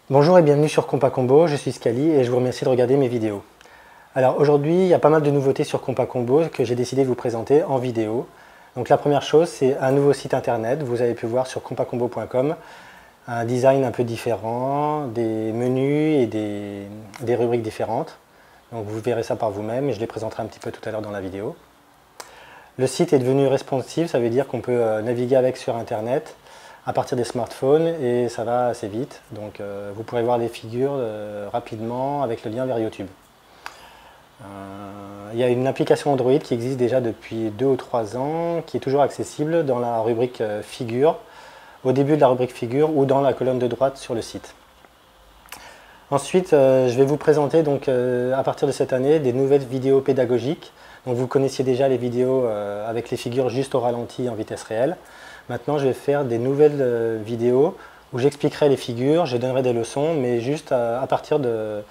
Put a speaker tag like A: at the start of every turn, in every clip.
A: Bonjour et bienvenue sur Compa Combo, je suis Scali et je vous remercie de regarder mes vidéos. Alors aujourd'hui, il y a pas mal de nouveautés sur Compa Combo que j'ai décidé de vous présenter en vidéo. Donc la première chose, c'est un nouveau site internet, vous avez pu voir sur compacombo.com, un design un peu différent, des menus et des rubriques différentes. Donc vous verrez ça par vous-même et je les présenterai un petit peu tout à l'heure dans la vidéo. Le site est devenu responsive, ça veut dire qu'on peut naviguer avec sur internet à partir des smartphones et ça va assez vite. Donc vous pourrez voir les figures rapidement avec le lien vers YouTube. Il y a une application Android qui existe déjà depuis 2 ou 3 ans, qui est toujours accessible dans la rubrique figures, au début de la rubrique figures ou dans la colonne de droite sur le site. Ensuite, je vais vous présenter donc, à partir de cette année des nouvelles vidéos pédagogiques. Donc, vous connaissiez déjà les vidéos avec les figures juste au ralenti en vitesse réelle. Maintenant, je vais faire des nouvelles vidéos où j'expliquerai les figures, je donnerai des leçons, mais juste à partir de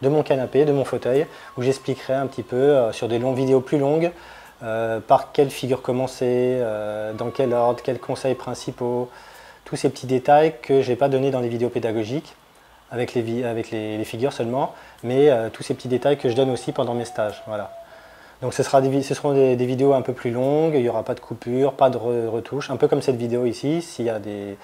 A: mon canapé, de mon fauteuil, où j'expliquerai un petit peu sur des longues vidéos plus longues, par quelle figure commencer, dans quel ordre, quels conseils principaux, tous ces petits détails que je n'ai pas donnés dans les vidéos pédagogiques, avec les figures seulement, mais tous ces petits détails que je donne aussi pendant mes stages. Voilà. Donc ce seront des vidéos un peu plus longues, il n'y aura pas de coupure, pas de retouches, un peu comme cette vidéo ici. S'il y a des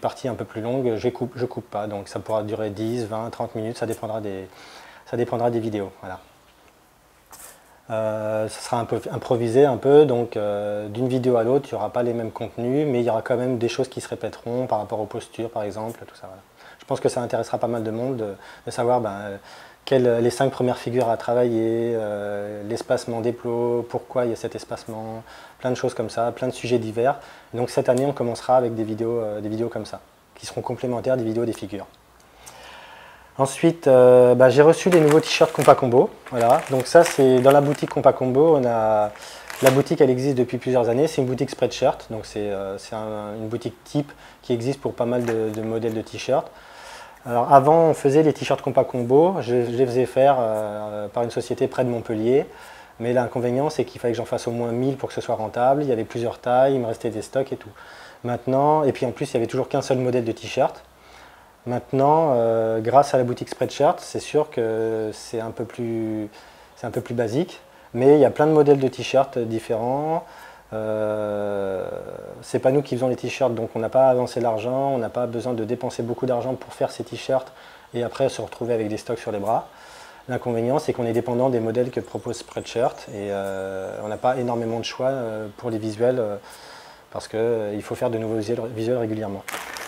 A: parties un peu plus longues, je coupe pas. Donc ça pourra durer 10, 20, 30 minutes, ça dépendra des vidéos. Voilà. Ça sera un peu improvisé un peu, donc d'une vidéo à l'autre, il n'y aura pas les mêmes contenus, mais il y aura quand même des choses qui se répéteront par rapport aux postures par exemple, tout ça. Voilà. Je pense que ça intéressera pas mal de monde de savoir les 5 premières figures à travailler, l'espacement des plots, pourquoi il y a cet espacement, plein de choses comme ça, plein de sujets divers. Donc cette année, on commencera avec des vidéos comme ça, qui seront complémentaires des vidéos des figures. Ensuite, j'ai reçu les nouveaux t-shirts Compa Combo. Voilà. Donc ça, c'est dans la boutique Compa Combo. La boutique, elle existe depuis plusieurs années. C'est une boutique Spreadshirt. Donc c'est une boutique type qui existe pour pas mal de modèles de t-shirts. Alors avant, on faisait les t-shirts Compa Combo, je les faisais faire par une société près de Montpellier, mais l'inconvénient c'est qu'il fallait que j'en fasse au moins 1000 pour que ce soit rentable, il y avait plusieurs tailles, il me restait des stocks et tout. Maintenant, et puis en plus il n'y avait toujours qu'un seul modèle de t-shirt. Maintenant, grâce à la boutique Spreadshirt, c'est sûr que c'est un peu plus basique, mais il y a plein de modèles de t-shirts différents. C'est pas nous qui faisons les t-shirts, donc on n'a pas avancé l'argent, on n'a pas besoin de dépenser beaucoup d'argent pour faire ces t-shirts et après se retrouver avec des stocks sur les bras. L'inconvénient, c'est qu'on est dépendant des modèles que propose Spreadshirt et on n'a pas énormément de choix pour les visuels parce qu'il faut faire de nouveaux visuels régulièrement.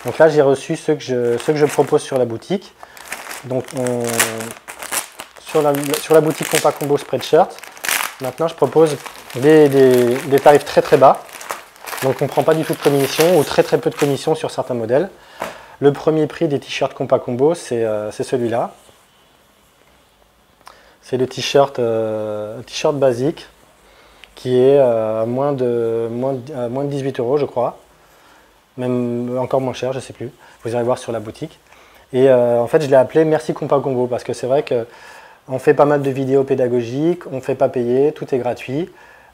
A: Donc là, j'ai reçu ceux que je propose sur la boutique. Donc sur la boutique Compa Combo Spreadshirt, maintenant je propose des tarifs très très bas. Donc on ne prend pas du tout de commission ou très peu de commission sur certains modèles. Le premier prix des t-shirts Compa Combo, c'est celui-là. C'est le t-shirt basique qui est à moins de 18 € je crois. Même encore moins cher, je ne sais plus. Vous irez voir sur la boutique. Et en fait, je l'ai appelé Merci Compa Combo parce que c'est vrai qu'on fait pas mal de vidéos pédagogiques, on ne fait pas payer, tout est gratuit.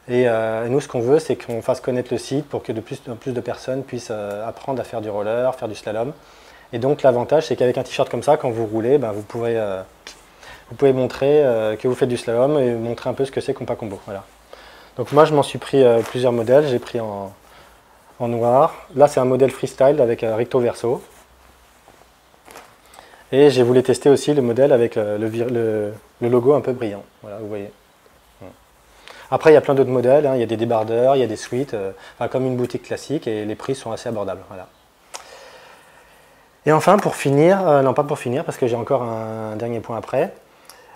A: Et nous, ce qu'on veut, c'est qu'on fasse connaître le site pour que de plus en plus de personnes puissent apprendre à faire du roller, faire du slalom. Et donc, l'avantage, c'est qu'avec un t-shirt comme ça, quand vous roulez, vous pouvez montrer que vous faites du slalom et montrer un peu ce que c'est Compa Combo. Voilà. Donc moi, je m'en suis pris plusieurs modèles. J'ai pris en noir. Là, c'est un modèle freestyle avec recto verso. Et j'ai voulu tester aussi le modèle avec le logo un peu brillant. Voilà, vous voyez. Après, il y a plein d'autres modèles, hein. Il y a des débardeurs, il y a des suites, comme une boutique classique, et les prix sont assez abordables. Voilà. Et enfin, pour finir, non pas pour finir, parce que j'ai encore un dernier point après,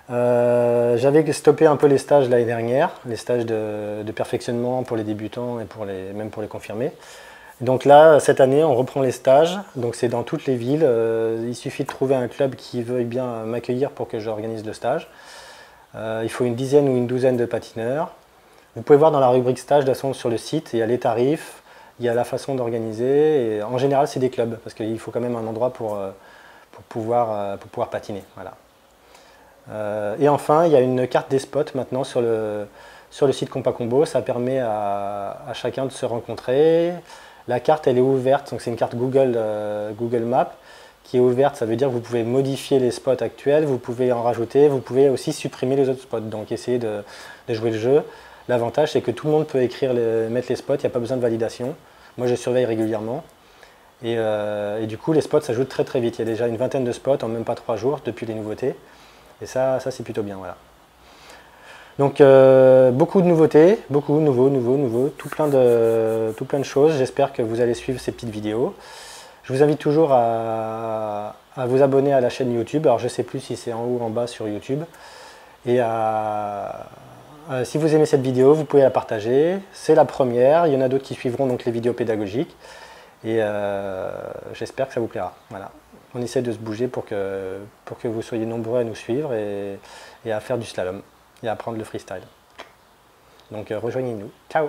A: j'avais stoppé un peu les stages l'année dernière, les stages de perfectionnement pour les débutants et même pour les confirmés. Donc là, cette année, on reprend les stages, donc c'est dans toutes les villes, il suffit de trouver un club qui veuille bien m'accueillir pour que j'organise le stage. Il faut une dizaine ou une douzaine de patineurs. Vous pouvez voir dans la rubrique stage, de toute façon, sur le site, il y a les tarifs, il y a la façon d'organiser. Et en général, c'est des clubs, parce qu'il faut quand même un endroit pour pouvoir patiner. Voilà. Et enfin, il y a une carte des spots maintenant sur le site Compa Combo. Ça permet à chacun de se rencontrer. La carte, elle est ouverte, donc c'est une carte Google, Google Maps qui est ouverte. Ça veut dire que vous pouvez modifier les spots actuels, vous pouvez en rajouter, vous pouvez aussi supprimer les autres spots. Donc essayez de jouer le jeu. L'avantage, c'est que tout le monde peut écrire, mettre les spots, il n'y a pas besoin de validation. Moi, je surveille régulièrement. Et du coup, les spots s'ajoutent très très vite. Il y a déjà une vingtaine de spots en même pas 3 jours depuis les nouveautés. Et ça c'est plutôt bien. Voilà. Donc, beaucoup de nouveautés, beaucoup nouveau, tout plein de choses. J'espère que vous allez suivre ces petites vidéos. Je vous invite toujours à vous abonner à la chaîne YouTube. Alors, je ne sais plus si c'est en haut ou en bas sur YouTube. Et si vous aimez cette vidéo, vous pouvez la partager. C'est la première. Il y en a d'autres qui suivront donc les vidéos pédagogiques. Et j'espère que ça vous plaira. Voilà. On essaie de se bouger pour que vous soyez nombreux à nous suivre et à faire du slalom et à apprendre le freestyle. Donc rejoignez-nous. Ciao!